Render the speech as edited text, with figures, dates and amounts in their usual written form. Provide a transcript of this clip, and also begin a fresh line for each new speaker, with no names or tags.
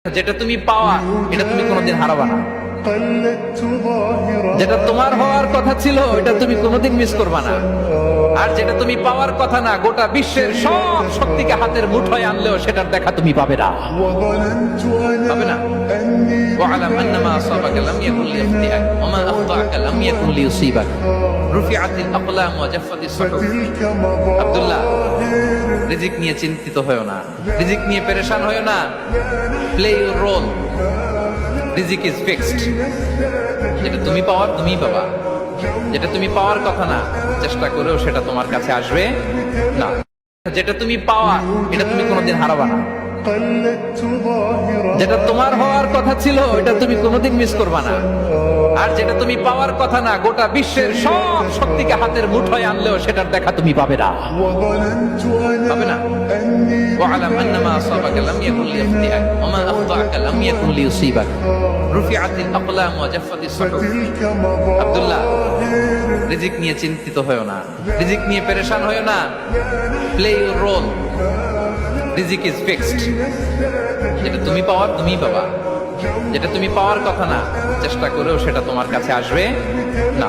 যেটা তুমি পাওয়া এটা তুমি কোনোদিন হারাবা না। যেটা তোমার হওয়ার কথা ছিল এটা তুমি কোনোদিন মিস করবা না। আর যেটা তুমি পাওয়ার কথা না, গোটা বিশ্বের সব শক্তিকে হাতের মুঠোয় আনলেও সেটার দেখা তুমি পাবে না, পাবে না। ওয়া'লাম আন্নামা আসাবাকা লাম ইয়াকুন লিয়াখতিআক ওয়া মা আখতাআকা লাম ইয়াকুন লিয়ুসিবাক রুফিআতিল আকলাম ওয়া জাফফাতিস সুহুফ। আব্দুল্লাহ, রিজিক নিয়ে চিন্তিত হয়ো না, রিজিক নিয়ে পেরেশান হয়ো না। প্লে ইউর রোল, রিজিক ইজ ফিক্সড। যেটা তুমি পাওয়ার তুমিই পাবা, যেটা তুমি পাওয়ার কথা না চেষ্টা করেও সেটা তোমার কাছে আসবে না। যেটা তুমি পাওয়া এটা তুমি কোনোদিন হারাবা না। যেটা তোমার হওয়ার কথা ছিল এটা তুমি কোনোদিন মিস করবা না। আর যেটা তুমি পাওয়ার কথা না, গোটা বিশ্বের সব শক্তিকে হাতের মুঠোয় আনলেও সেটার দেখা তুমি পাবে না, পাবে না। ওয়া'লাম আন্নামা আসাবাকা লাম ইয়াকুন লিয়াখতিআক ওয়া মা আখতাআকা লাম ইয়াকুন লিয়ুসিবাক রুফিআতিল আকলাম ওয়া জাফফাতিস সুহুফ। আব্দুল্লাহ, রিজিক নিয়ে চিন্তিত হয়ো না, রিজিক নিয়ে পেরেশান হয়ো না। প্লে ইউর রোল, রিজিক ইজ ফিক্সড। যেটা তুমি পাওয়ার তুমিই পাবা, যেটা তুমি পাওয়ার কথা না চেষ্টা করেও সেটা তোমার কাছে আসবে না।